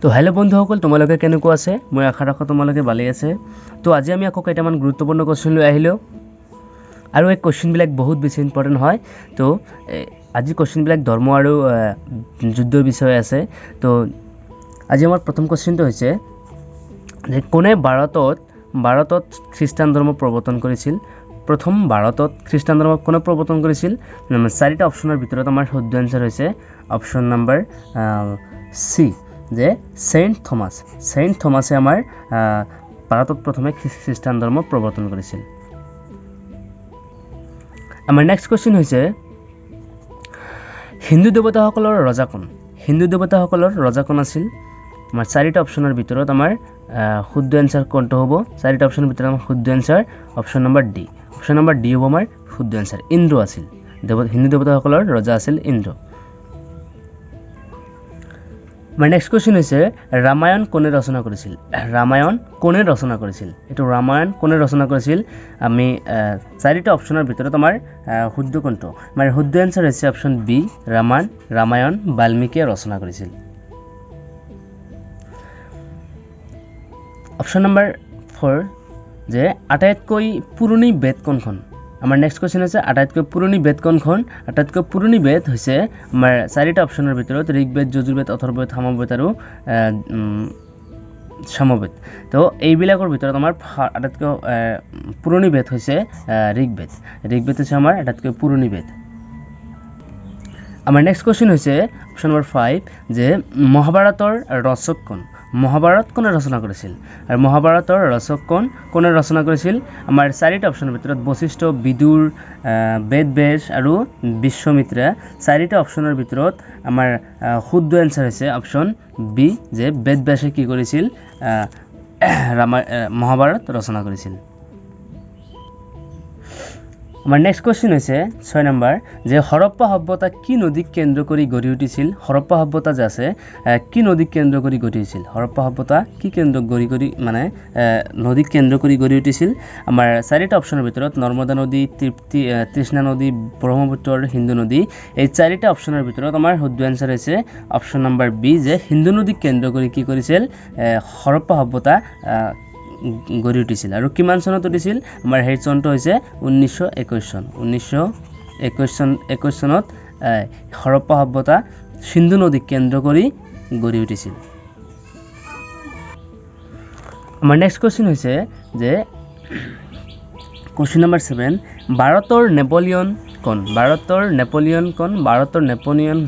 তো হেল্ল' বন্ধুসকল, তোমালোকে কেনেকুৱা আছে? মই আশা ৰাখোঁ তোমালোকে ভালেই আছে। তো আজি আমি আকৌ কেইটামান গুৰুত্বপূৰ্ণ কোৱেশ্চন লৈ আহিলোঁ আৰু এই কোৱেশ্চনবিলাক বহুত বেছি ইম্পৰ্টেণ্ট হয়। তো আজি কোৱেশ্চনবিলাক ধৰ্ম আৰু যুদ্ধৰ বিষয়ে আছে। তো আজি আমাৰ প্ৰথম কোৱেশ্চনটো হৈছে যে কোনে ভাৰতত খ্ৰীষ্টান ধৰ্ম প্ৰৱৰ্তন কৰিছিল? প্ৰথম ভাৰতত খ্ৰীষ্টান ধৰ্ম কোনে প্ৰৱৰ্তন কৰিছিল? চাৰিটা অপশ্যনৰ ভিতৰত আমাৰ শুদ্ধ এনচাৰ হৈছে অপশ্যন নম্বৰ চি, যে সেন্ট থমাছে আমাৰ ভাৰতত প্ৰথমে খ্ৰীষ্টান ধৰ্ম প্ৰৱৰ্তন কৰিছিল। আমাৰ নেক্সট কোৱেশ্চন হৈছে হিন্দু দেৱতাসকলৰ ৰজা কোন আছিল? আমাৰ চাৰিটা অপশ্যনৰ ভিতৰত আমাৰ শুদ্ধ এনচাৰ কোনটো হ'ব? চাৰিটা অপশ্যনৰ ভিতৰত আমাৰ শুদ্ধ answer option number D. Option number D হ'ব আমাৰ শুদ্ধ এনচাৰ। ইন্দ্ৰ আছিল, হিন্দু দেৱতাসকলৰ ৰজা আছিল ইন্দ্ৰ। আমাৰ নেক্সট কোৱেশ্চন হৈছে ৰামায়ণ কোনে ৰচনা কৰিছিল? এইটো ৰামায়ণ কোনে ৰচনা কৰিছিল? আমি চাৰিটা অপশ্যনৰ ভিতৰত আমাৰ শুদ্ধ কোনটো? আমাৰ শুদ্ধ এনচাৰ হৈছে অপশ্যন বি, ৰামায়ণ বাল্মীকিয়ে ৰচনা কৰিছিল। অপশ্যন নম্বৰ 4, যে আটাইতকৈ পুৰণি বেদ কোনখন? আমাৰ নেক্সট কোৱেশ্চন হৈছে আটাইতকৈ পুৰণি বেদ কোনখন? আটাইতকৈ পুৰণি বেদ হৈছে আমাৰ চাৰিটা অপশ্যনৰ ভিতৰত ঋগ্বেদ, যজুৰ্বেদ, অথৰ্ববেদ, সামবেদ আৰু সামবেদ। তো এইবিলাকৰ ভিতৰত আমাৰ আটাইতকৈ পুৰণি বেদ হৈছে ঋগ্বেদ হৈছে আমাৰ আটাইতকৈ পুৰণি বেদ। আমাৰ নেক্সট কোৱেশ্চন হৈছে অপশ্যন নম্বৰ 5, যে মহাভাৰতৰ ৰচক কোন? মহাভাৰত কোনে ৰচনা কৰিছিল? আৰু মহাভাৰতৰ ৰচক কোনে ৰচনা কৰিছিল? আমাৰ চাৰিটা অপশ্যনৰ ভিতৰত বশিষ্ঠ, বিদুৰ, বেদব্যাস আৰু বিশ্বমিত্ৰা। চাৰিটা অপশ্যনৰ ভিতৰত আমাৰ শুদ্ধ এনচাৰ হৈছে অপশ্যন বি, যে বেদব্যাসে কি কৰিছিল? মহাভাৰত ৰচনা কৰিছিল। আমাৰ নেক্সট কোৱেশ্চন হৈছে 6 নম্বৰ, যে হৰপ্পা সভ্যতা কি নদীক কেন্দ্ৰ কৰি গঢ়ি উঠিছিল? হৰপ্পা সভ্যতা যে আছে কি নদীক কেন্দ্ৰ কৰি গঢ়ি উঠিছিল? হৰপ্পা সভ্যতা কি নদীক কেন্দ্ৰ কৰি গঢ়ি উঠিছিল? আমাৰ চাৰিটা অপশ্যনৰ ভিতৰত নৰ্মদা নদী, তৃষ্ণা নদী, ব্ৰহ্মপুত্ৰ আৰু সিন্ধু নদী। এই চাৰিটা অপশ্যনৰ ভিতৰত আমাৰ শুদ্ধ এনচাৰ হৈছে অপশ্যন নম্বৰ বি, যে সিন্ধু নদীক কেন্দ্ৰ কৰি কি কৰিছিল? হৰপ্পা সভ্যতা গঢ়ি উঠিছিল। আৰু কিমান চনত উঠিছিল? আমাৰ সেই চনটো হৈছে 1921 চন। 1921 চনত হৰপ্পা সভ্যতা সিন্ধু নদীক কেন্দ্ৰ কৰি গঢ়ি উঠিছিল। আমাৰ নেক্সট কোৱেশ্চন হৈছে যে কোৱেশ্চন নম্বৰ 7, ভাৰতৰ নেপোলিয়ন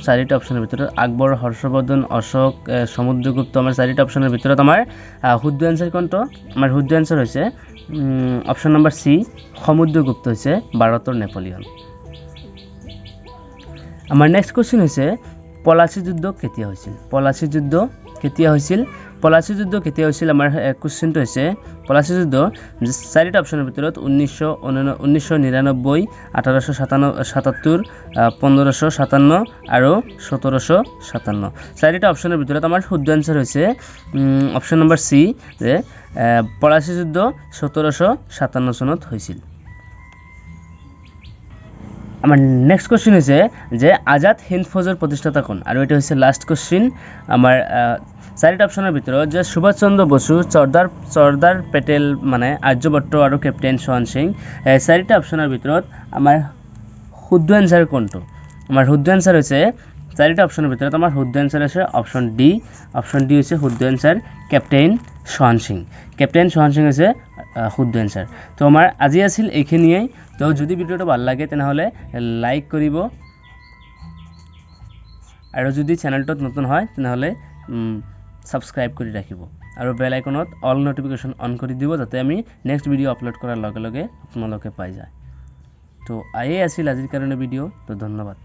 চাৰিটা অপশ্যনৰ ভিতৰত আকবৰ, হৰ্ষবৰ্ধন, অশোক, সমুদ্ৰগুপ্ত। আমাৰ চাৰিটা অপশ্যনৰ ভিতৰত আমাৰ শুদ্ধ এনচাৰ কোনটো? আমাৰ শুদ্ধ এনচাৰ হৈছে অপশ্যন নম্বৰ চি, সমুদ্ৰগুপ্ত হৈছে ভাৰতৰ নেপোলিয়ন। আমাৰ নেক্সট কোৱেশ্চন হৈছে পলাচী যুদ্ধ কেতিয়া হৈছিল? আমাৰ কুৱেশ্চনটো হৈছে পলাচী যুদ্ধ চাৰিটা অপশ্যনৰ ভিতৰত 1999, 1877, 1557 আৰু 1757। চাৰিটা অপশ্যনৰ ভিতৰত আমাৰ শুদ্ধ এনচাৰ হৈছে অপশ্যন নম্বৰ চি, যে পলাচী যুদ্ধ 1757 চনত হৈছিল। আমাৰ নেক্সট কোৱেশ্চন হৈছে যে আজাদ হিন্দ ফৌজৰ প্ৰতিষ্ঠাতা কোন? আৰু এটা হৈছে লাষ্ট কোৱেশ্চন। আমাৰ চাৰিটা অপশ্যনৰ ভিতৰত যে সুভাষ চন্দ্ৰ বসু, চৰ্দাৰ পেটেল মানে আৰ্যভট্ট আৰু কেপ্টেইন সোৱন সিং। চাৰিটা অপশ্যনৰ ভিতৰত আমাৰ শুদ্ধ এনচাৰ কোনটো? আমাৰ শুদ্ধ এনচাৰ হৈছে চাৰিটা অপশ্যনৰ ভিতৰত আমাৰ শুদ্ধ এনচাৰ হৈছে অপশ্যন ডি। অপশ্যন ডি হৈছে শুদ্ধ এনচাৰ, কেপ্টেইন সোৱন সিং হৈছে শুদ্ধ এনচাৰ। তো আমাৰ আজি আছিল এইখিনিয়েই। তো যদি ভিডিঅ'টো ভাল লাগে তেনেহ'লে লাইক কৰিব, আৰু যদি চেনেলটোত নতুন হয় তেনেহ'লে ছাবস্ক্ৰাইব কৰি ৰাখিব, আৰু বেল আইকনত অল নটিফিকেশ্যন অন কৰি দিব, যাতে আমি নেক্সট ভিডিঅ' আপলোড কৰাৰ লগে লগে আপোনালোকে পাই যায়। তো এই আছিল আজিৰ কাৰণে ভিডিঅ'। তো ধন্যবাদ।